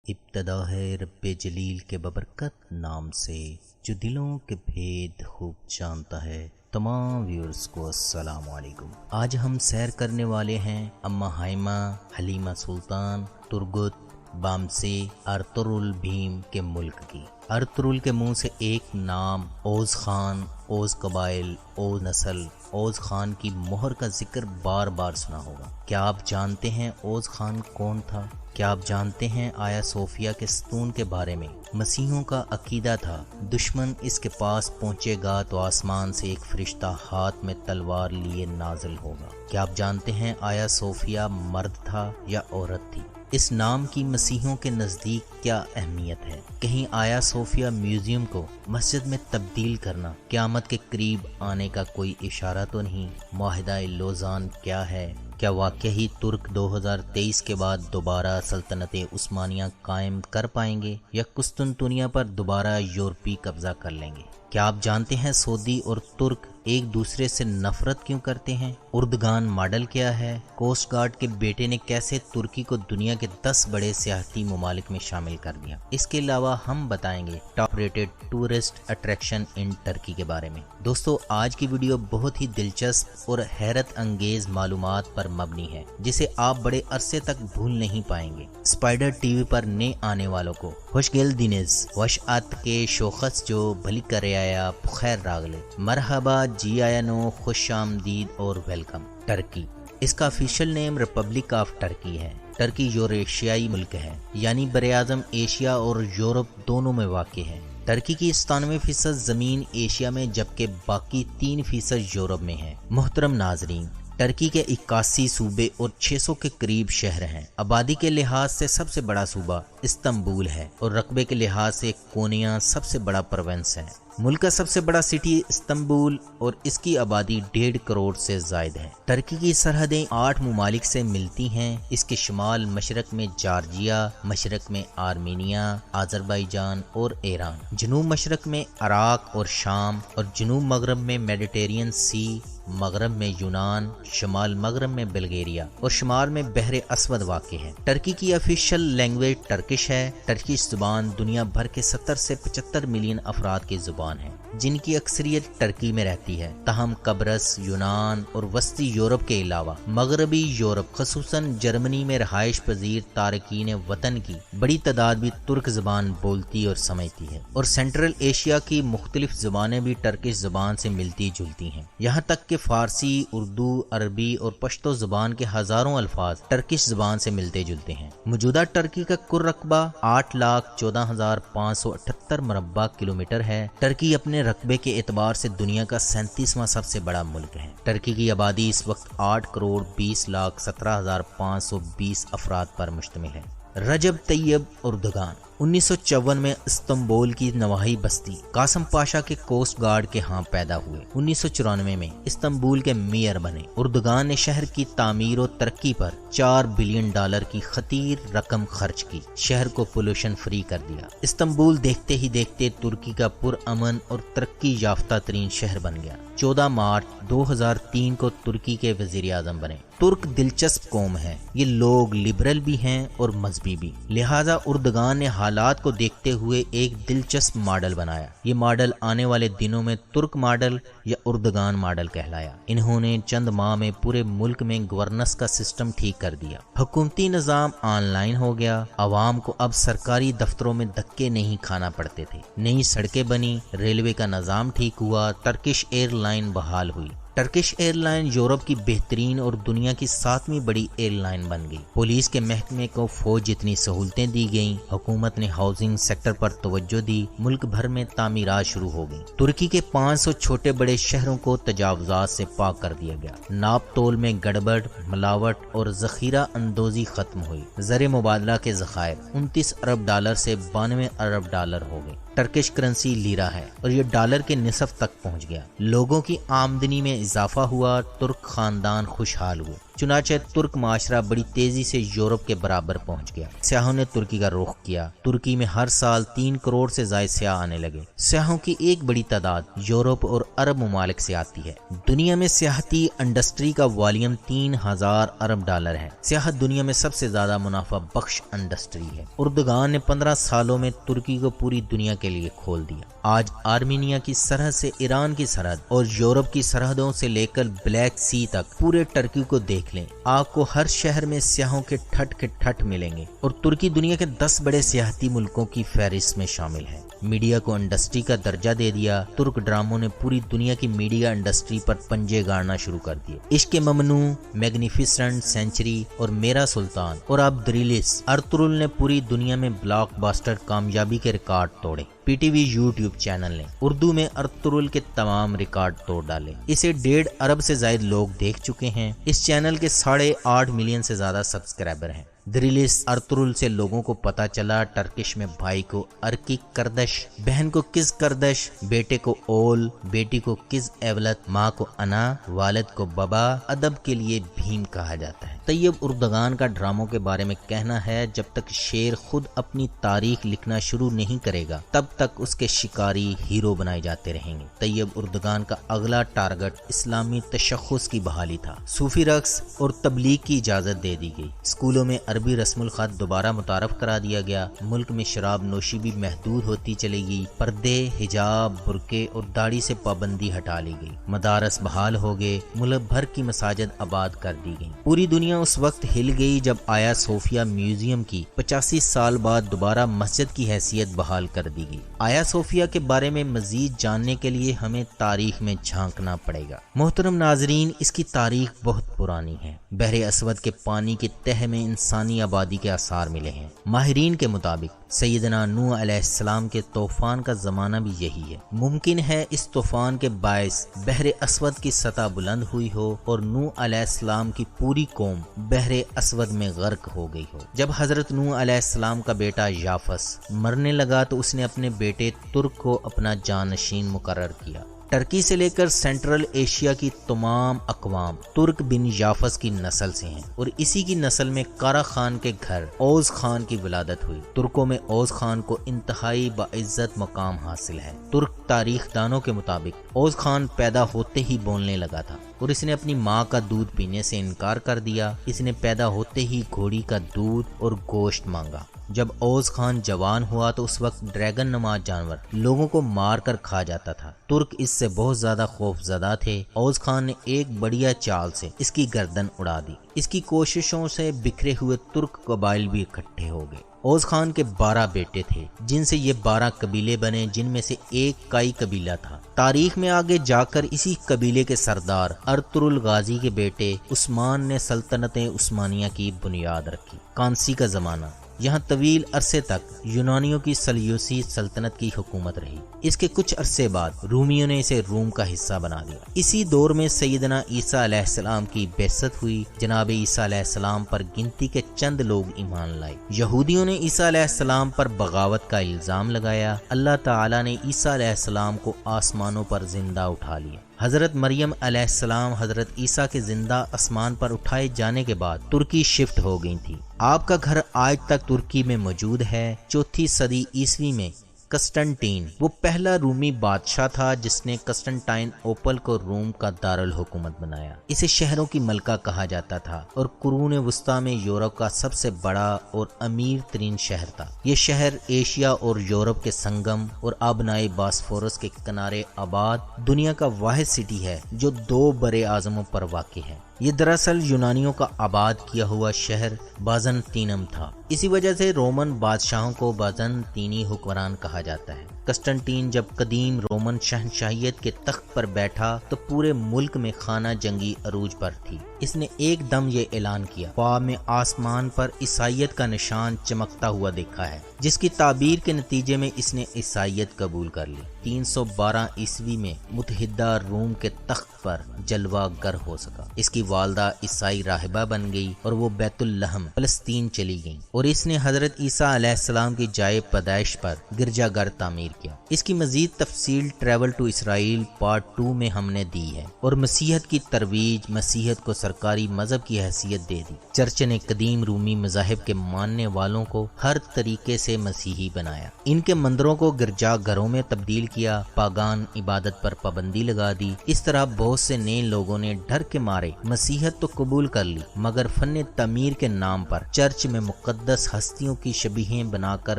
ابتدا ہے رب جلیل کے ببرکت نام سے جو دلوں کے بھید خوب جانتا ہے۔ تمام ویورز کو السلام علیکم۔ آج ہم سیر کرنے والے ہیں اما ہائمہ حلیمہ سلطان ترگت بامسے ارطغرل بھیم کے ملک کی۔ ارطغرل کے منہ سے ایک نام اوز خان، اوز قبائل، اوز نسل، اوز خان کی مہر کا ذکر بار بار سنا ہوگا۔ کیا آپ جانتے ہیں اوز خان کون تھا؟ کیا آپ جانتے ہیں آیا صوفیہ کے ستون کے بارے میں؟ مسیحیوں کا عقیدہ تھا دشمن اس کے پاس پہنچے گا تو آسمان سے ایک فرشتہ ہاتھ میں تلوار لیے نازل ہوگا۔ کیا آپ جانتے ہیں آیا صوفیہ مرد تھا یا عورت تھی؟ اس نام کی مسیحیوں کے نزدیک کیا اہمیت ہے؟ کہیں آیا صوفیہ میوزیم کو مسجد میں تبدیل کرنا قیامت کے قریب آنے کا کوئی اشارہ تو نہیں؟ معاہدہ لوزان کیا ہے؟ کیا واقعی ہی ترک 2023 کے بعد دوبارہ سلطنت عثمانیہ قائم کر پائیں گے یا قسطنطنیہ پر دوبارہ یورپی قبضہ کر لیں گے؟ کیا آپ جانتے ہیں سعودی اور ترک ایک دوسرے سے نفرت کیوں کرتے ہیں؟ اردگان ماڈل کیا ہے؟ کوسٹ گارڈ کے بیٹے نے کیسے ترکی کو دنیا کے 10 بڑے سیاحتی ممالک میں شامل کر دیا؟ اس کے علاوہ ہم بتائیں گے top rated tourist attraction in Turkey کے بارے میں۔ دوستو آج کی ویڈیو بہت ہی دلچسپ اور حیرت انگیز معلومات پر مبنی ہے جسے آپ بڑے عرصے تک بھول نہیں پائیں گے۔ اسپائڈر ٹی وی پر نئے آنے والوں کو خوش گل دینز وش آت کے شوخص جو بھلی کرے آیا خیر راغلے مرحبا جی آیا نو خوش آمدید اور ویلکم۔ ٹرکی، اس کا official name Republic of Turkey ہے۔ ٹرکی یوریشیائی ملک ہے، یعنی براعظم ایشیا اور یورپ دونوں میں واقع ہے۔ ٹرکی کی 97% زمین ایشیا میں جبکہ باقی 3% یورپ میں ہے۔ محترم ناظرین، ٹرکی کے 81 صوبے اور 600 کے قریب شہر ہیں۔ آبادی کے لحاظ سے سب سے بڑا صوبہ استنبول ہے اور رقبے کے لحاظ سے کونیا سب سے بڑا پروونس ہے۔ ملک کا سب سے بڑا سٹی استنبول اور اس کی آبادی 1.5 کروڑ سے زائد ہے۔ ٹرکی کی سرحدیں 8 ممالک سے ملتی ہیں۔ اس کے شمال مشرق میں جارجیا، مشرق میں آرمینیا، آذربائیجان اور ایران، جنوب مشرق میں عراق اور شام اور جنوب مغرب میں میڈیٹرینین سی، مغرب میں یونان، شمال مغرب میں بلغیریا اور شمال میں بحر اسود واقع ہے۔ ٹرکی کی آفیشیل لینگویج ٹرکش ہے۔ ٹرکش زبان دنیا بھر کے 70 سے 75 ملین افراد کی زبان ہے جن کی اکثریت ٹرکی میں رہتی ہے۔ تاہم قبرص، یونان اور وسطی یورپ کے علاوہ مغربی یورپ خصوصاً جرمنی میں رہائش پذیر تارکین وطن کی بڑی تعداد بھی ترک زبان بولتی اور سمجھتی ہے، اور سینٹرل ایشیا کی مختلف زبانیں بھی ٹرکش زبان سے ملتی جلتی ہیں۔ یہاں تک کہ فارسی، اردو، عربی اور پشتو زبان کے ہزاروں الفاظ ٹرکش زبان سے ملتے جلتے ہیں۔ موجودہ ٹرکی کا کل رقبہ 8,14,578 مربع کلومیٹر ہے۔ ٹرکی اپنے رقبے کے اعتبار سے دنیا کا 37واں سب سے بڑا ملک ہے۔ ٹرکی کی آبادی اس وقت 8,20,17,520 افراد پر مشتمل ہے۔ رجب طیب اردگان 1954 میں استنبول کی نواحی بستی قاسم پاشا کے کوسٹ گارڈ کے ہاں پیدا ہوئے۔ 1994 میں استنبول کے میئر بنے۔ اردگان نے شہر کی تعمیر و ترقی پر $4 بلین کی خطیر رقم خرچ کی، شہر کو پولوشن فری کر دیا۔ استنبول دیکھتے ہی دیکھتے ترکی کا پرامن اور ترقی یافتہ ترین شہر بن گیا۔ 14 مارچ 2003 کو ترکی کے وزیر اعظم بنے۔ ترک دلچسپ قوم ہے، یہ لوگ لبرل بھی ہیں اور مذہبی بھی، لہٰذا اردگان نے حالات کو دیکھتے ہوئے ایک دلچسپ ماڈل بنایا۔ یہ ماڈل آنے والے دنوں میں ترک ماڈل یا اردگان ماڈل کہلایا۔ انہوں نے چند ماہ میں پورے ملک میں گورننس کا سسٹم ٹھیک کر دیا۔ حکومتی نظام آن لائن ہو گیا۔ عوام کو اب سرکاری دفتروں میں دھکے نہیں کھانا پڑتے تھے۔ نئی سڑکیں بنی، ریلوے کا نظام ٹھیک ہوا، ٹرکش ایئر لائن بحال ہوئی۔ ٹرکش ایئر لائن یورپ کی بہترین اور دنیا کی 7ویں بڑی ایئر لائن بن گئی۔ پولیس کے محکمے کو فوج جتنی سہولتیں دی گئیں، حکومت نے ہاؤسنگ سیکٹر پر توجہ دی، ملک بھر میں تعمیرات شروع ہو گئیں۔ ترکی کے 500 چھوٹے بڑے شہروں کو تجاوزات سے پاک کر دیا گیا۔ ناپ تول میں گڑبڑ، ملاوٹ اور ذخیرہ اندوزی ختم ہوئی۔ زر مبادلہ کے ذخائر $29 ارب سے $92 ارب ہو گئے۔ ٹرکش کرنسی لیرا ہے اور یہ ڈالر کے نصف تک پہنچ گیا۔ لوگوں کی آمدنی میں اضافہ ہوا، ترک خاندان خوشحال ہوئے۔ چنانچہ ترک معاشرہ بڑی تیزی سے یورپ کے برابر پہنچ گیا۔ سیاحوں نے ترکی کا رخ کیا۔ ترکی میں ہر سال 3 کروڑ سے زائد سیاح آنے لگے۔ سیاحوں کی ایک بڑی تعداد یورپ اور عرب ممالک سے آتی ہے۔ دنیا میں سیاحتی انڈسٹری کا والیوم 3000 ارب ڈالر ہے۔ سیاحت دنیا میں سب سے زیادہ منافع بخش انڈسٹری ہے۔ اردگان نے 15 سالوں میں ترکی کو پوری دنیا کے لیے کھول دیا۔ آج آرمینیا کی سرحد سے ایران کی سرحد اور یورپ کی سرحدوں سے لے کر بلیک سی تک پورے ٹرکی کو دیکھ لیں، آپ کو ہر شہر میں سیاحوں کے ٹھٹ ملیں گے، اور ترکی دنیا کے 10 بڑے سیاحتی ملکوں کی فہرست میں شامل ہے۔ میڈیا کو انڈسٹری کا درجہ دے دیا۔ ترک ڈراموں نے پوری دنیا کی میڈیا انڈسٹری پر پنجے گاڑنا شروع کر دیے۔ عشق ممنوع، میگنیفیسنٹ سینچری اور میرا سلطان اور اب دریلس ارطغرل نے پوری دنیا میں بلاک باسٹر کامیابی کے ریکارڈ توڑے۔ P T V YouTube channel نے اردو میں ارطغرل کے تمام ریکارڈ توڑ ڈالے۔ اسے 1.5 ارب سے زائد لوگ دیکھ چکے ہیں۔ اس چینل کے 8.5 ملین سے زیادہ سبسکرائبر ہیں۔ دریلس ارطغرل سے لوگوں کو پتا چلا ٹرکش میں بھائی کو ارکک کردش، بہن کو کز کردش، بیٹے کو اول، بیٹی کو کز اولت، ماں کو انا، والد کو بابا، ادب کے لیے بھیم کہا جاتا ہے۔ طیب اردگان کا ڈراموں کے بارے میں کہنا ہے، جب تک شیر خود اپنی تاریخ لکھنا شروع نہیں کرے گا تب تک اس کے شکاری ہیرو بنائے جاتے رہیں گے۔ طیب اردگان کا اگلا ٹارگٹ اسلامی تشخص کی بحالی تھا۔ صوفی رقص اور تبلیغ کی اجازت دے دی گئی۔ اسکولوں میں عربی رسم الخط دوبارہ متعارف کرا دیا گیا۔ ملک میں شراب نوشی بھی محدود ہوتی چلی گئی۔ پردے، حجاب، برقعے اور داڑھی سے پابندی ہٹا لی گئی۔ مدارس بحال ہو گئے۔ ملک بھر کی مساجد آباد کر دی گئی۔ پوری دنیا اس وقت ہل گئی جب آیا صوفیہ میوزیم کی 85 سال بعد دوبارہ مسجد کی حیثیت بحال کر دی گئی۔ آیا صوفیہ کے بارے میں مزید جاننے کے لیے ہمیں تاریخ میں جھانکنا پڑے گا۔ محترم ناظرین، اس کی تاریخ بہت پرانی ہے۔ بحر اسود کے پانی کے تہہ میں انسانی آبادی کے آثار ملے ہیں۔ ماہرین کے مطابق سیدنا نوح علیہ السلام کے طوفان کا زمانہ بھی یہی ہے۔ ممکن ہے اس طوفان کے باعث بحر اسود کی سطح بلند ہوئی ہو اور نوح علیہ السلام کی پوری قوم بحر اسود میں غرق ہو گئی ہو۔ جب حضرت نوح علیہ السلام کا بیٹا یافس مرنے لگا تو اس نے اپنے بیٹے ترک کو اپنا جانشین مقرر کیا۔ ٹرکی سے لے کر سینٹرل ایشیا کی تمام اقوام ترک بن یافس کی نسل سے ہیں، اور اسی کی نسل میں کارا خان کے گھر اوز خان کی ولادت ہوئی۔ ترکوں میں اوز خان کو انتہائی باعزت مقام حاصل ہے۔ ترک تاریخ دانوں کے مطابق اوز خان پیدا ہوتے ہی بولنے لگا تھا، اور اس نے اپنی ماں کا دودھ پینے سے انکار کر دیا۔ اس نے پیدا ہوتے ہی گھوڑی کا دودھ اور گوشت مانگا۔ جب اوز خان جوان ہوا تو اس وقت ڈریگن نما جانور لوگوں کو مار کر کھا جاتا تھا۔ ترک اس سے بہت زیادہ خوف زدہ تھے۔ اوز خان نے ایک بڑھیا چال سے اس کی گردن اڑا دی۔ اس کی کوششوں سے بکھرے ہوئے ترک قبائل بھی اکٹھے ہو گئے۔ اوز خان کے 12 بیٹے تھے، جن سے یہ 12 قبیلے بنے، جن میں سے ایک کائی قبیلہ تھا۔ تاریخ میں آگے جا کر اسی قبیلے کے سردار ارطغرل غازی کے بیٹے عثمان نے سلطنت عثمانیہ کی بنیاد رکھی۔ کانسی کا زمانہ، یہاں طویل عرصے تک یونانیوں کی سلیوسی سلطنت کی حکومت رہی۔ اس کے کچھ عرصے بعد رومیوں نے اسے روم کا حصہ بنا دیا۔ اسی دور میں سیدنا عیسیٰ علیہ السلام کی بعثت ہوئی۔ جناب عیسیٰ علیہ السلام پر گنتی کے چند لوگ ایمان لائے۔ یہودیوں نے عیسیٰ علیہ السلام پر بغاوت کا الزام لگایا۔ اللہ تعالی نے عیسیٰ علیہ السلام کو آسمانوں پر زندہ اٹھا لیا۔ حضرت مریم علیہ السلام حضرت عیسیٰ کے زندہ آسمان پر اٹھائے جانے کے بعد ترکی شفٹ ہو گئی تھی۔ آپ کا گھر آج تک ترکی میں موجود ہے۔ 4 صدی عیسوی میں قسطنطین وہ پہلا رومی بادشاہ تھا جس نے قسطنطین اوپل کو روم کا دارالحکومت بنایا۔ اسے شہروں کی ملکہ کہا جاتا تھا اور قرون وسطیٰ میں یورپ کا سب سے بڑا اور امیر ترین شہر تھا۔ یہ شہر ایشیا اور یورپ کے سنگم اور آبنائے باسفورس کے کنارے آباد دنیا کا واحد سٹی ہے جو 2 بر اعظموں پر واقع ہے۔ یہ دراصل یونانیوں کا آباد کیا ہوا شہر بازنطینم تھا۔ اسی وجہ سے رومن بادشاہوں کو بازنطینی حکمران کہا جاتا ہے۔ قسطنطین جب قدیم رومن شہنشاہیت کے تخت پر بیٹھا تو پورے ملک میں خانہ جنگی عروج پر تھی۔ اس نے ایک دم یہ اعلان کیا، خواب میں آسمان پر عیسائیت کا نشان چمکتا ہوا دیکھا ہے، جس کی تعبیر کے نتیجے میں اس نے عیسائیت قبول کر لی۔ 312 عیسوی میں متحدہ روم کے تخت پر جلوہ گر ہو سکا۔ اس کی والدہ عیسائی راہبہ بن گئی اور وہ بیت اللحم فلسطین چلی گئیں، اور اس نے حضرت عیسیٰ علیہ السلام کی جائے پیدائش پر گرجا گھر تعمیر کیا۔ اس کی مزید تفصیل ٹریول ٹو اسرائیل پارٹ 2 میں ہم نے دی ہے، اور مسیحیت کی ترویج، مسیحیت کو سرکاری مذہب کی حیثیت دے دی۔ چرچ نے قدیم رومی مذاہب کے ماننے والوں کو ہر طریقے سے مسیحی بنایا، ان کے مندروں کو گرجا گھروں میں تبدیل کیا، پاگان عبادت پر پابندی لگا دی۔ اس طرح بہت سے نئے لوگوں نے ڈر کے مارے مسیحیت تو قبول کر لی، مگر فن تعمیر کے نام پر چرچ میں مقدس ہستیوں کی شبیہیں بنا کر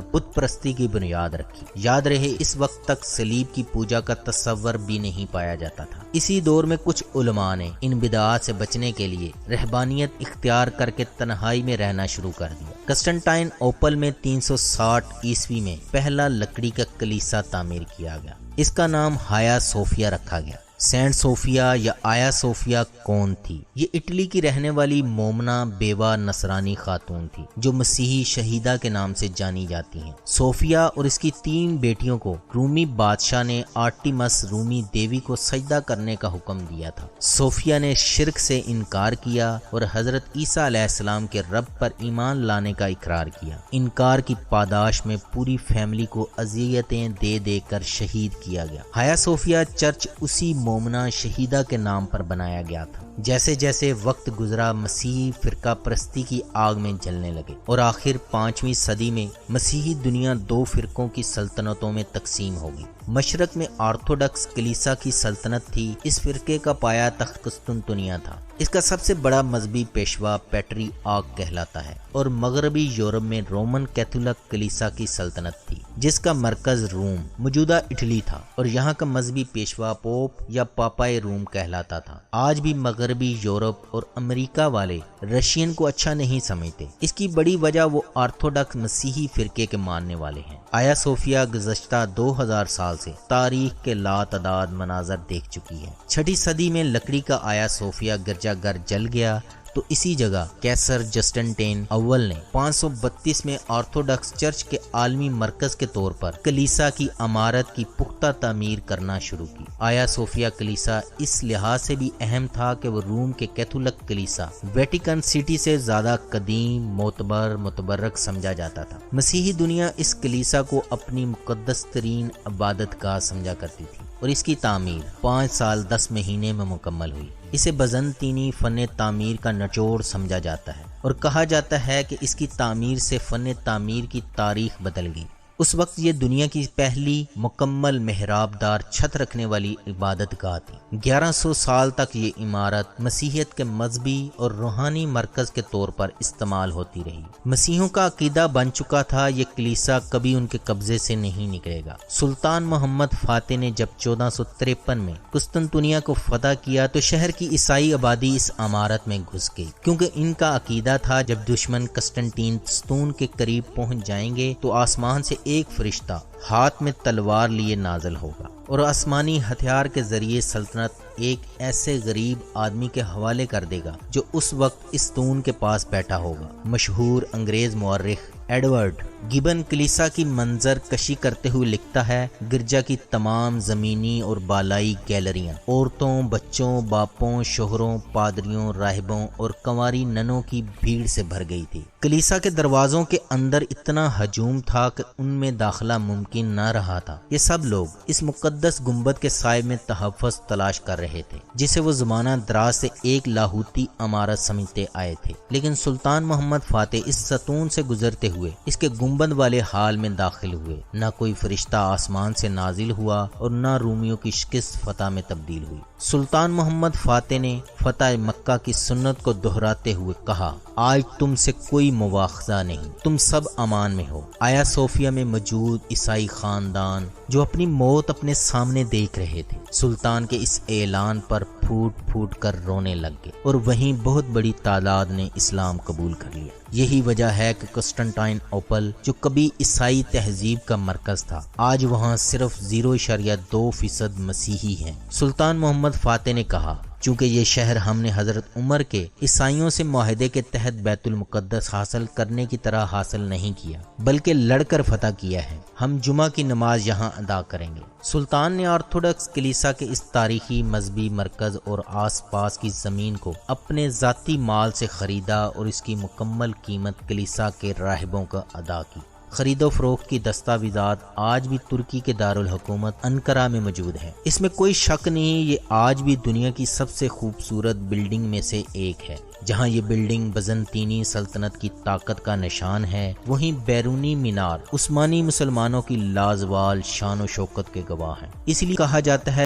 بت پرستی کی بنیاد رکھی۔ یاد رہے اس وقت تک صلیب کی پوجا کا تصور بھی نہیں پایا جاتا تھا۔ اسی دور میں کچھ علماء نے ان بدعات سے بچنے کے لیے رہبانیت اختیار کر کے تنہائی میں رہنا شروع کر دیا۔ قسطنطین اوپل میں 360 عیسوی میں پہلا لکڑی کا کلیسا تعمیر کیا گیا۔ اس کا نام ہایا صوفیا رکھا گیا۔ سینٹ صوفیا یا آیا صوفیا کون تھی؟ یہ اٹلی کی رہنے والی مومنہ بیوہ نصرانی خاتون تھی جو مسیحی شہیدہ کے نام سے جانی جاتی ہیں۔ صوفیا اور اس کی 3 بیٹیوں کو رومی بادشاہ نے آرٹیمس رومی دیوی کو سجدہ کرنے کا حکم دیا تھا۔ صوفیا نے شرک سے انکار کیا اور حضرت عیسیٰ علیہ السلام کے رب پر ایمان لانے کا اقرار کیا۔ انکار کی پاداش میں پوری فیملی کو اذیتیں دے دے کر شہید کیا گیا۔ ہایا صوفیا چرچ اسی مومنہ شہیدہ کے نام پر بنایا گیا تھا۔ جیسے جیسے وقت گزرا مسیحی فرقہ پرستی کی آگ میں جلنے لگے، اور آخر 5ویں صدی میں مسیحی دنیا 2 فرقوں کی سلطنتوں میں تقسیم ہو گئی۔ مشرق میں آرتھوڈکس کلیسا کی سلطنت تھی، اس فرقے کا پایا تخت قسطنطنیہ تھا۔ اس کا سب سے بڑا مذہبی پیشوا پیٹری آرک کہلاتا ہے، اور مغربی یورپ میں رومن کیتھولک کلیسا کی سلطنت تھی جس کا مرکز روم موجودہ اٹلی تھا، اور یہاں کا مذہبی پیشوا پوپ یا پاپائے روم کہلاتا تھا۔ آج بھی مغربی یورپ اور امریکہ والے رشین کو اچھا نہیں سمجھتے۔ اس کی بڑی وجہ وہ آرتھوڈکس مسیحی فرقے کے ماننے والے ہیں۔ آیا صوفیا گزشتہ 2000 سال سے تاریخ کے لاتعداد مناظر دیکھ چکی ہے۔ 6 صدی میں لکڑی کا آیا صوفیا گرجا گھر جل گیا تو اسی جگہ کیسر جسٹنٹین اول نے 532 میں آرتھوڈکس چرچ کے عالمی مرکز کے طور پر کلیسا کی عمارت کی پختہ تعمیر کرنا شروع کی۔ آیا صوفیا کلیسا اس لحاظ سے بھی اہم تھا کہ وہ روم کے کیتھولک کلیسا ویٹیکن سٹی سے زیادہ قدیم، معتبر، متبرک سمجھا جاتا تھا۔ مسیحی دنیا اس کلیسا کو اپنی مقدس ترین عبادت گاہ سمجھا کرتی تھی، اور اس کی تعمیر 5 سال 10 مہینے میں مکمل ہوئی۔ اسے بزنطینی فن تعمیر کا نچوڑ سمجھا جاتا ہے، اور کہا جاتا ہے کہ اس کی تعمیر سے فن تعمیر کی تاریخ بدل گئی۔ اس وقت یہ دنیا کی پہلی مکمل محراب دار چھت رکھنے والی عبادت گاہ تھی۔ 1100 سال تک یہ عمارت مسیحیت کے مذہبی اور روحانی مرکز کے طور پر استعمال ہوتی رہی۔ مسیحیوں کا عقیدہ بن چکا تھا یہ کلیسا کبھی ان کے قبضے سے نہیں نکلے گا۔ سلطان محمد فاتح نے جب 1453 میں قسطنطنیہ کو فتح کیا تو شہر کی عیسائی آبادی اس عمارت میں گھس گئی، کیونکہ ان کا عقیدہ تھا جب دشمن قسطنطین ستون کے قریب پہنچ جائیں گے تو آسمان سے ایک فرشتہ ہاتھ میں تلوار لیے نازل ہوگا اور آسمانی ہتھیار کے ذریعے سلطنت ایک ایسے غریب آدمی کے حوالے کر دے گا جو اس وقت اس ستون کے پاس بیٹھا ہوگا۔ مشہور انگریز مورخ ایڈورڈ گبن کلیسا کی منظر کشی کرتے ہوئے لکھتا ہے، گرجا کی تمام زمینی اور بالائی گیلریاں عورتوں، بچوں، باپوں، شوہروں، پادریوں، راہبوں اور کنواری ننوں کی بھیڑ سے بھر گئی تھی۔ کلیسا کے دروازوں کے اندر اتنا ہجوم تھا کہ ان میں داخلہ ممکن نہ رہا تھا۔ یہ سب لوگ اس مقدس گنبد کے سائے میں تحفظ تلاش کر رہے تھے جسے وہ زمانہ دراز سے ایک لاہوتی عمارت سمجھتے آئے تھے، لیکن سلطان محمد فاتح اس ستون سے گزرتے ہوئے اس کے گنبد والے حال میں داخل ہوئے۔ نہ کوئی فرشتہ آسمان سے نازل ہوا اور نہ رومیوں کی شکست فتح میں تبدیل ہوئی۔ سلطان محمد فاتح نے فتح مکہ کی سنت کو دہراتے ہوئے کہا، آج تم سے کوئی مواخذہ نہیں، تم سب امان میں ہو۔ آیا صوفیا میں موجود عیسائی خاندان جو اپنی موت اپنے سامنے دیکھ رہے تھے، سلطان کے اس اعلان پر پھوٹ پھوٹ کر رونے لگ گئے، اور وہیں بہت بڑی تعداد نے اسلام قبول کر لیا۔ یہی وجہ ہے کہ قسطنطین اوپل جو کبھی عیسائی تہذیب کا مرکز تھا، آج وہاں صرف 0.2% مسیحی ہیں۔ سلطان محمد فاتح نے کہا، چونکہ یہ شہر ہم نے حضرت عمر کے عیسائیوں سے معاہدے کے تحت بیت المقدس حاصل کرنے کی طرح حاصل نہیں کیا بلکہ لڑ کر فتح کیا ہے، ہم جمعہ کی نماز یہاں ادا کریں گے۔ سلطان نے آرتھوڈکس کلیسا کے اس تاریخی مذہبی مرکز اور آس پاس کی زمین کو اپنے ذاتی مال سے خریدا اور اس کی مکمل قیمت کلیسا کے راہبوں کا ادا کی۔ خرید و فروخت کی دستاویزات آج بھی ترکی کے دارالحکومت انقرہ میں موجود ہیں۔ اس میں کوئی شک نہیں، یہ آج بھی دنیا کی سب سے خوبصورت بلڈنگ میں سے ایک ہے۔ جہاں یہ بلڈنگ بزنطینی سلطنت کی طاقت کا نشان ہے، وہیں بیرونی مینار عثمانی مسلمانوں کی لازوال شان و شوکت کے گواہ ہیں۔ اس لیے کہا جاتا ہے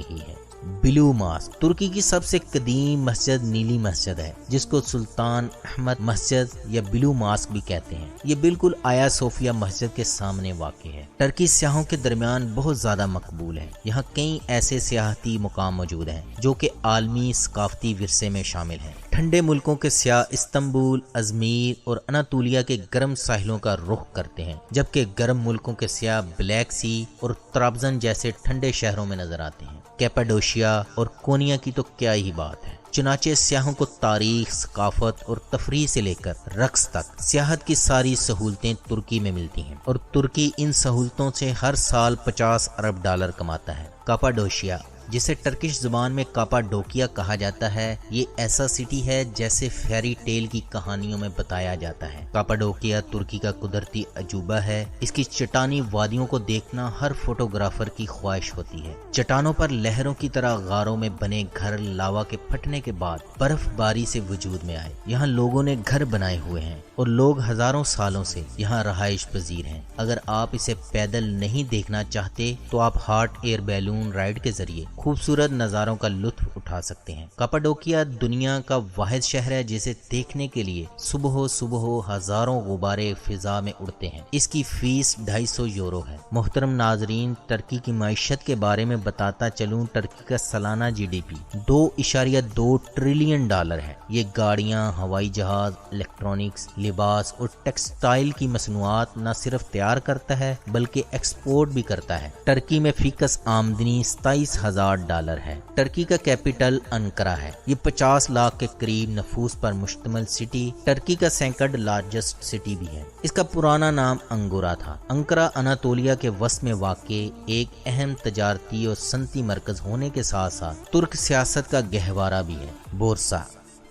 بلو ماسک ترکی کی سب سے قدیم مسجد نیلی مسجد ہے، جس کو سلطان احمد مسجد یا بلو ماسک بھی کہتے ہیں۔ یہ بالکل آیا صوفیہ مسجد کے سامنے واقع ہے۔ ٹرکی سیاحوں کے درمیان بہت زیادہ مقبول ہے۔ یہاں کئی ایسے سیاحتی مقام موجود ہیں جو کہ عالمی ثقافتی ورثے میں شامل ہیں۔ ٹھنڈے ملکوں کے سیاح استنبول، ازمیر اور اناطولیہ کے گرم ساحلوں کا رخ کرتے ہیں، جبکہ گرم ملکوں کے سیاح بلیک سی اور طرابزن جیسے ٹھنڈے شہروں میں نظر آتے ہیں۔ کیپاڈوشیا اور کونیا کی تو کیا ہی بات ہے۔ چنانچہ سیاحوں کو تاریخ، ثقافت اور تفریح سے لے کر رقص تک سیاحت کی ساری سہولتیں ترکی میں ملتی ہیں، اور ترکی ان سہولتوں سے ہر سال 50 ارب ڈالر کماتا ہے۔ کاپاڈوشیا، جسے ٹرکش زبان میں کاپاڈوکیا کہا جاتا ہے، یہ ایسا سٹی ہے جیسے فیری ٹیل کی کہانیوں میں بتایا جاتا ہے۔ کاپاڈوکیا ترکی کا قدرتی عجوبہ ہے۔ اس کی چٹانی وادیوں کو دیکھنا ہر فوٹوگرافر کی خواہش ہوتی ہے۔ چٹانوں پر لہروں کی طرح غاروں میں بنے گھر لاوا کے پھٹنے کے بعد برف باری سے وجود میں آئے۔ یہاں لوگوں نے گھر بنائے ہوئے ہیں اور لوگ ہزاروں سالوں سے یہاں رہائش پذیر ہیں۔ اگر آپ اسے پیدل نہیں دیکھنا چاہتے تو آپ ہاٹ ایئر بیلون رائڈ کے ذریعے خوبصورت نظاروں کا لطف اٹھا سکتے ہیں۔ کاپاڈوکیا دنیا کا واحد شہر ہے جسے دیکھنے کے لیے صبح ہزاروں غبارے فضا میں اڑتے ہیں۔ اس کی فیس 250 یورو ہے۔ محترم ناظرین، ٹرکی کی معیشت کے بارے میں بتاتا چلوں، ٹرکی کا سالانہ G D P 2.2 trillion dollar ہے۔ یہ گاڑیاں، ہوائی جہاز، الیکٹرانکس، لباس اور ٹیکسٹائل کی مصنوعات نہ صرف تیار کرتا ہے بلکہ ایکسپورٹ بھی کرتا ہے۔ ٹرکی میں فی کس آمدنی 27,000 ڈالر ہے۔ ٹرکی کا کیپٹل انقرہ ہے۔ یہ 50 لاکھ کے قریب نفوس پر مشتمل سٹی ٹرکی کا سیکنڈ لارجسٹ سٹی بھی ہے۔ اس کا پرانا نام انگورا تھا۔ انقرہ اناطولیہ کے وسط میں واقع ایک اہم تجارتی اور صنعتی مرکز ہونے کے ساتھ ساتھ ترک سیاست کا گہوارہ بھی ہے۔ بورسا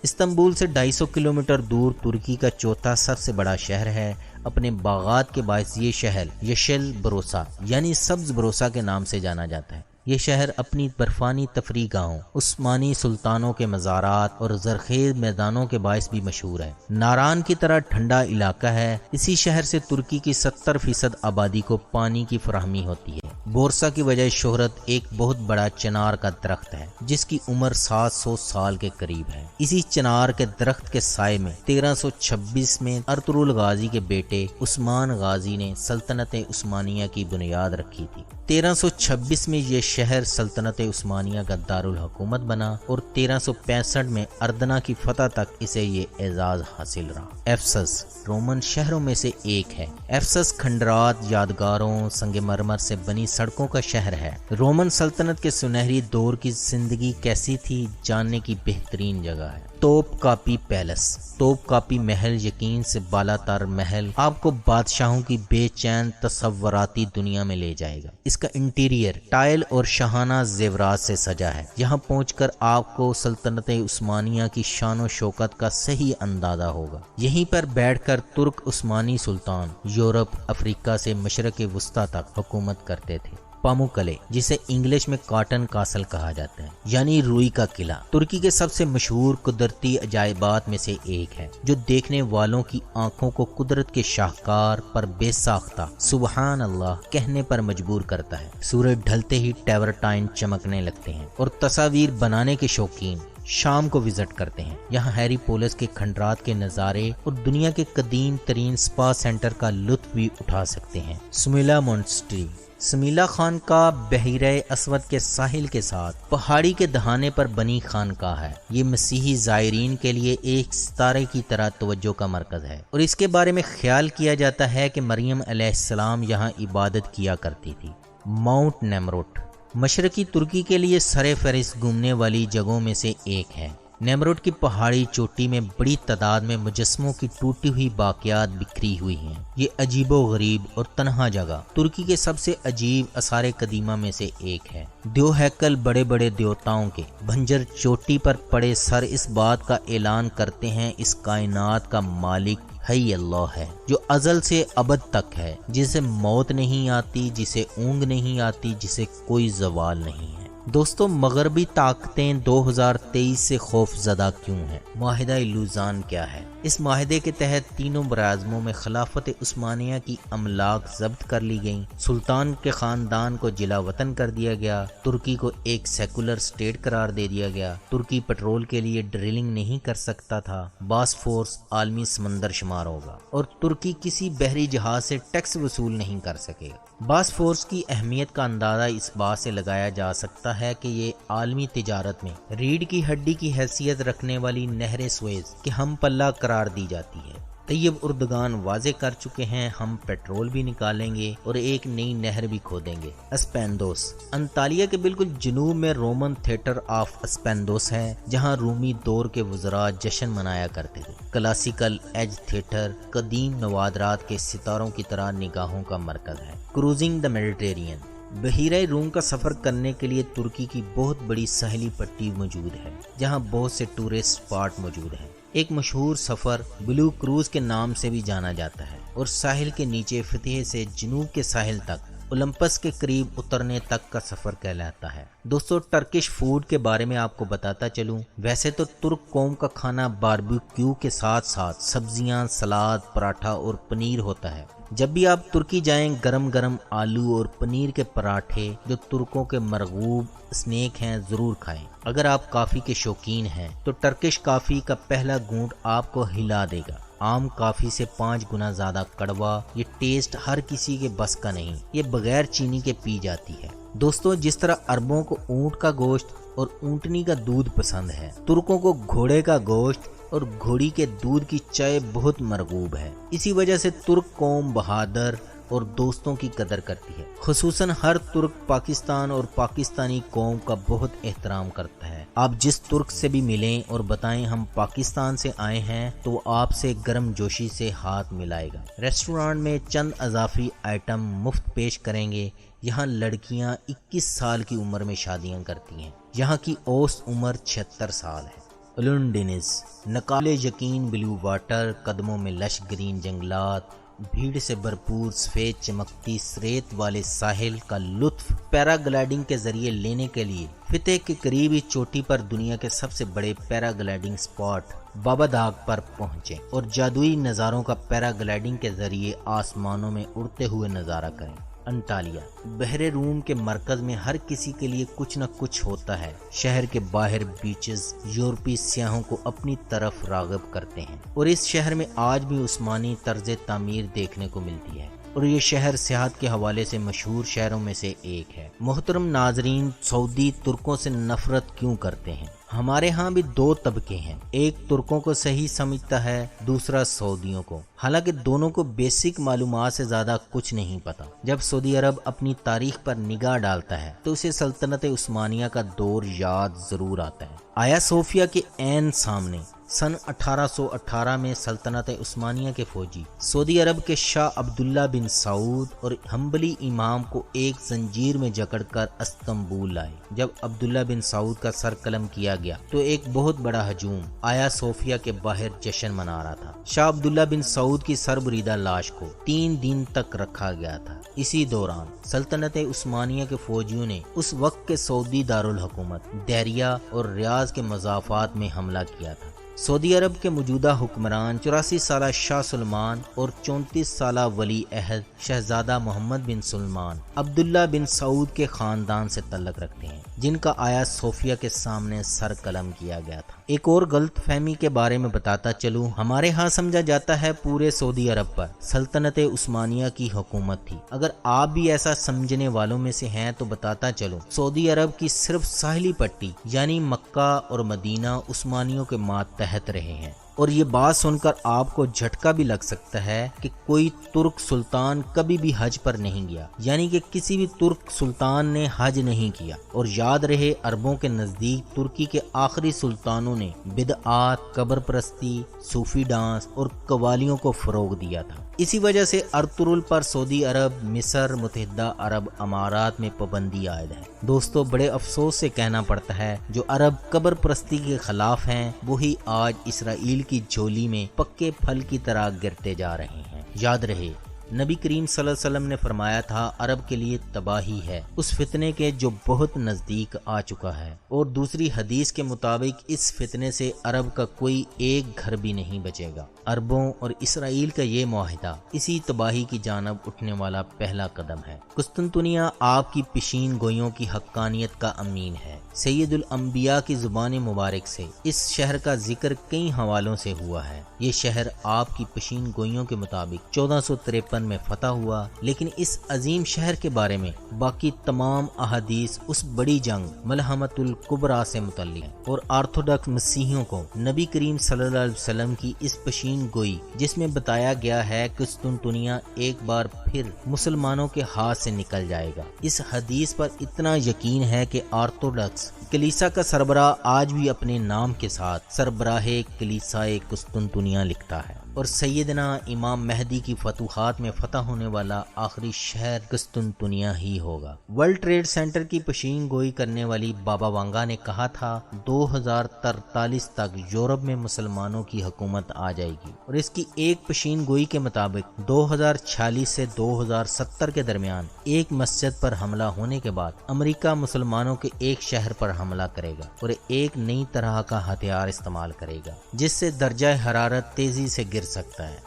استنبول سے 250 کلومیٹر دور ترکی کا چوتھا سب سے بڑا شہر ہے۔ اپنے باغات کے باعث یہ شہر یشل بروسا یعنی سبز بروسا کے نام سے جانا جاتا ہے۔ یہ شہر اپنی برفانی تفریح گاہوں، عثمانی سلطانوں کے مزارات اور زرخیز میدانوں کے باعث بھی مشہور ہے۔ ناران کی طرح ٹھنڈا علاقہ ہے۔ اسی شہر سے ترکی کی 70% آبادی کو پانی کی فراہمی ہوتی ہے۔ بورسا کی وجہ شہرت ایک بہت بڑا چنار کا درخت ہے جس کی عمر 700 سال کے قریب ہے۔ اسی چنار کے درخت کے سائے میں 1326 میں ارطغرل غازی کے بیٹے عثمان غازی نے سلطنت عثمانیہ کی بنیاد رکھی تھی۔ 1326 میں یہ شہر سلطنت عثمانیہ کا دارالحکومت بنا اور 1365 میں اردنا کی فتح تک اسے یہ اعزاز حاصل رہا۔ ایفسس رومن شہروں میں سے ایک ہے۔ ایفسس کھنڈرات، یادگاروں، سنگ مرمر سے بنی سڑکوں کا شہر ہے۔ رومن سلطنت کے سنہری دور کی زندگی کیسی تھی جاننے کی بہترین جگہ ہے۔ توپ کاپی پیلس، توپ کاپی محل یقین سے بالا تر محل آپ کو بادشاہوں کی بے چین تصوراتی دنیا میں لے جائے گا۔ اس کا انٹیریئر ٹائل اور شاہانہ زیورات سے سجا ہے۔ یہاں پہنچ کر آپ کو سلطنت عثمانیہ کی شان و شوکت کا صحیح اندازہ ہوگا۔ یہیں پر بیٹھ کر ترک عثمانی سلطان یورپ، افریقہ سے مشرق وسطی تک حکومت کرتے تھے۔ پاموکلے، جسے انگلش میں کاٹن کاسل کہا جاتا ہے، یعنی روئی کا قلعہ، ترکی کے سب سے مشہور قدرتی عجائبات میں سے ایک ہے، جو دیکھنے والوں کی آنکھوں کو قدرت کے شاہکار پر بے ساختہ سبحان اللہ کہنے پر مجبور کرتا ہے۔ سورج ڈھلتے ہی ٹیورٹائن چمکنے لگتے ہیں اور تصاویر بنانے کے شوقین شام کو وزٹ کرتے ہیں۔ یہاں ہیری پولس کے کھنڈرات کے نظارے اور دنیا کے قدیم ترین سپا سینٹر کا لطف بھی اٹھا سکتے ہیں۔ سمیلا مونسٹری، سمیلا خانقاہ بحیرہ اسود کے ساحل کے ساتھ پہاڑی کے دہانے پر بنی خانقاہ ہے۔ یہ مسیحی زائرین کے لیے ایک ستارے کی طرح توجہ کا مرکز ہے اور اس کے بارے میں خیال کیا جاتا ہے کہ مریم علیہ السلام یہاں عبادت کیا کرتی تھی۔ ماؤنٹ نیمروٹ مشرقی ترکی کے لیے سر فہرست گھومنے والی جگہوں میں سے ایک ہے۔ نیمروٹ کی پہاڑی چوٹی میں بڑی تعداد میں مجسموں کی ٹوٹی ہوئی باقیات بکھری ہوئی ہیں۔ یہ عجیب و غریب اور تنہا جگہ ترکی کے سب سے عجیب آثار قدیمہ میں سے ایک ہے۔ دیو ہیکل بڑے بڑے دیوتاؤں کے بنجر چوٹی پر پڑے سر اس بات کا اعلان کرتے ہیں اس کائنات کا مالک حی اللہ ہے، جو ازل سے ابد تک ہے، جسے موت نہیں آتی، جسے اونگ نہیں آتی، جسے کوئی زوال نہیں ہے۔ دوستو، مغربی طاقتیں 2023 سے خوف زدہ کیوں ہیں؟ معاہدہ لوزان کیا ہے؟ اس معاہدے کے تحت تینوں براعظموں میں خلافت عثمانیہ کی املاک ضبط کر لی گئیں، سلطان کے خاندان کو جلا وطن کر دیا گیا، ترکی کو ایک سیکولر سٹیٹ قرار دے دیا گیا، ترکی پیٹرول کے لیے ڈرلنگ نہیں کر سکتا تھا، باسفورس عالمی سمندر شمار ہوگا، اور ترکی کسی بحری جہاز سے ٹیکس وصول نہیں کر سکے گا۔ باسفورس کی اہمیت کا اندازہ اس بات سے لگایا جا سکتا ہے کہ یہ عالمی تجارت میں ریڑھ کی ہڈی کی حیثیت رکھنے والی نہر سویز کے ہم پلہ قرار دی جاتی ہے۔ طیب اردگان واضح کر چکے ہیں، ہم پیٹرول بھی نکالیں گے اور ایک نئی نہر بھی کھودیں گے۔ اسپینڈوس انطالیہ کے بالکل جنوب میں رومن تھیٹر آف اسپینڈوس ہے، جہاں رومی دور کے وزراء جشن منایا کرتے تھے۔ کلاسیکل ایج تھیٹر قدیم نوادرات کے ستاروں کی طرح نگاہوں کا مرکز ہے۔ کروزنگ دا میڈیٹرینین بحیرہ روم کا سفر کرنے کے لیے ترکی کی بہت بڑی ساحلی پٹی موجود ہے، جہاں بہت سے ٹورسٹ اسپاٹ موجود ہیں۔ ایک مشہور سفر بلو کروز کے نام سے بھی جانا جاتا ہے اور ساحل کے نیچے فتح سے جنوب کے ساحل تک اولمپس کے قریب اترنے تک کا سفر کہلاتا ہے۔ دوستو، ٹرکش فوڈ کے بارے میں آپ کو بتاتا چلوں، ویسے تو ترک قوم کا کھانا باربیکیو کے ساتھ ساتھ سبزیاں، سلاد، پراٹھا اور پنیر ہوتا ہے۔ جب بھی آپ ترکی جائیں، گرم گرم آلو اور پنیر کے پراٹھے جو ترکوں کے مرغوب اسنیک ہیں ضرور کھائیں۔ اگر آپ کافی کے شوقین ہیں تو ٹرکش کافی کا پہلا گھونٹ آپ کو ہلا دے گا۔ عام کافی سے 5 گنا زیادہ کڑوا، یہ ٹیسٹ ہر کسی کے بس کا نہیں، یہ بغیر چینی کے پی جاتی ہے۔ دوستو، جس طرح عربوں کو اونٹ کا گوشت اور اونٹنی کا دودھ پسند ہے، ترکوں کو گھوڑے کا گوشت اور گھوڑی کے دودھ کی چائے بہت مرغوب ہے۔ اسی وجہ سے ترک قوم بہادر اور دوستوں کی قدر کرتی ہے۔ خصوصاً ہر ترک پاکستان اور پاکستانی قوم کا بہت احترام کرتا ہے۔ آپ جس ترک سے بھی ملیں اور بتائیں ہم پاکستان سے آئے ہیں تو وہ آپ سے گرم جوشی سے ہاتھ ملائے گا۔ ریسٹورانٹ میں چند اضافی آئٹم مفت پیش کریں گے۔ یہاں لڑکیاں 21 سال کی عمر میں شادیاں کرتی ہیں۔ یہاں کی اوسط عمر 76 سال ہے۔ لونڈینز نقابل یقین بلو واٹر، قدموں میں لش گرین جنگلات، بھیڑ سے بھرپور سفید چمکتی ریت والے ساحل کا لطف پیرا گلائیڈنگ کے ذریعے لینے کے لیے فتح کے قریبی چوٹی پر دنیا کے سب سے بڑے پیرا گلائیڈنگ سپاٹ بابا داغ پر پہنچیں اور جادوئی نظاروں کا پیرا گلائیڈنگ کے ذریعے آسمانوں میں اڑتے ہوئے نظارہ کریں۔ انطالیہ بحر روم کے مرکز میں ہر کسی کے لیے کچھ نہ کچھ ہوتا ہے۔ شہر کے باہر بیچز یورپی سیاحوں کو اپنی طرف راغب کرتے ہیں اور اس شہر میں آج بھی عثمانی طرز تعمیر دیکھنے کو ملتی ہے اور یہ شہر سیاحت کے حوالے سے مشہور شہروں میں سے ایک ہے۔ محترم ناظرین، سعودی ترکوں سے نفرت کیوں کرتے ہیں؟ ہمارے ہاں بھی 2 طبقے ہیں، ایک ترکوں کو صحیح سمجھتا ہے، دوسرا سعودیوں کو، حالانکہ دونوں کو بیسک معلومات سے زیادہ کچھ نہیں پتا۔ جب سعودی عرب اپنی تاریخ پر نگاہ ڈالتا ہے تو اسے سلطنت عثمانیہ کا دور یاد ضرور آتا ہے۔ آیا صوفیہ کے عین سامنے سن 1818 میں سلطنت عثمانیہ کے فوجی سعودی عرب کے شاہ عبداللہ بن سعود اور حنبلی امام کو ایک زنجیر میں جکڑ کر استنبول لائے۔ جب عبداللہ بن سعود کا سر قلم کیا گیا تو ایک بہت بڑا ہجوم آیا صوفیہ کے باہر جشن منا رہا تھا۔ شاہ عبداللہ بن سعود کی سر بریدہ لاش کو 3 دن تک رکھا گیا تھا۔ اسی دوران سلطنت عثمانیہ کے فوجیوں نے اس وقت کے سعودی دارالحکومت دیریہ اور ریاض کے مضافات میں حملہ کیا تھا۔ سعودی عرب کے موجودہ حکمران 84 سالہ شاہ سلمان اور 34 سالہ ولی عہد شہزادہ محمد بن سلمان عبداللہ بن سعود کے خاندان سے تعلق رکھتے ہیں، جن کا آیا صوفیہ کے سامنے سر قلم کیا گیا تھا۔ ایک اور غلط فہمی کے بارے میں بتاتا چلوں، ہمارے ہاں سمجھا جاتا ہے پورے سعودی عرب پر سلطنت عثمانیہ کی حکومت تھی۔ اگر آپ بھی ایسا سمجھنے والوں میں سے ہیں تو بتاتا چلوں، سعودی عرب کی صرف ساحلی پٹی یعنی مکہ اور مدینہ عثمانیوں کے ماتحت رہے ہیں۔ اور یہ بات سن کر آپ کو جھٹکا بھی لگ سکتا ہے کہ کوئی ترک سلطان کبھی بھی حج پر نہیں گیا، یعنی کہ کسی بھی ترک سلطان نے حج نہیں کیا۔ اور یاد رہے، عربوں کے نزدیک ترکی کے آخری سلطانوں نے بدعات، قبر پرستی، صوفی ڈانس اور قوالیوں کو فروغ دیا تھا۔ اسی وجہ سے ارطغرل پر سعودی عرب، مصر، متحدہ عرب امارات میں پابندی عائد ہے۔ دوستو، بڑے افسوس سے کہنا پڑتا ہے جو عرب قبر پرستی کے خلاف ہیں وہی آج اسرائیل کی جھولی میں پکے پھل کی طرح گرتے جا رہے ہیں۔ یاد رہے، نبی کریم صلی اللہ علیہ وسلم نے فرمایا تھا عرب کے لیے تباہی ہے اس فتنے کے جو بہت نزدیک آ چکا ہے، اور دوسری حدیث کے مطابق اس فتنے سے عرب کا کوئی ایک گھر بھی نہیں بچے گا۔ عربوں اور اسرائیل کا یہ معاہدہ اسی تباہی کی جانب اٹھنے والا پہلا قدم ہے۔ قسطنطنیہ آپ کی پیشین گوئیوں کی حقانیت کا امین ہے۔ سید الانبیاء کی زبان مبارک سے اس شہر کا ذکر کئی حوالوں سے ہوا ہے۔ یہ شہر آپ کی پیشین گوئیوں کے مطابق 1453 میں فتح ہوا، لیکن اس عظیم شہر کے بارے میں باقی تمام احادیث اس بڑی جنگ ملحمۃ الکبریٰ سے متعلق ہیں، اور آرتھوڈکس مسیحیوں کو نبی کریم صلی اللہ علیہ وسلم کی اس پیشین گوئی جس میں بتایا گیا ہے کہ قسطنطنیہ ایک بار پھر مسلمانوں کے ہاتھ سے نکل جائے گا، اس حدیث پر اتنا یقین ہے کہ آرتھوڈکس کلیسا کا سربراہ آج بھی اپنے نام کے ساتھ سربراہ کلیسائے قسطنطنیہ لکھتا ہے، اور سیدنا امام مہدی کی فتوحات میں فتح ہونے والا آخری شہر قسطنطنیہ ہی ہوگا۔ ورلڈ ٹریڈ سینٹر کی پیشین گوئی کرنے والی بابا وانگا نے کہا تھا 2043 تک یورپ میں مسلمانوں کی حکومت آ جائے گی، اور اس کی ایک پیشین گوئی کے مطابق 2046 سے 2070 کے درمیان ایک مسجد پر حملہ ہونے کے بعد امریکہ مسلمانوں کے ایک شہر پر حملہ کرے گا اور ایک نئی طرح کا ہتھیار استعمال کرے گا جس سے درجہ حرارت تیزی سے گر سکتا ہے۔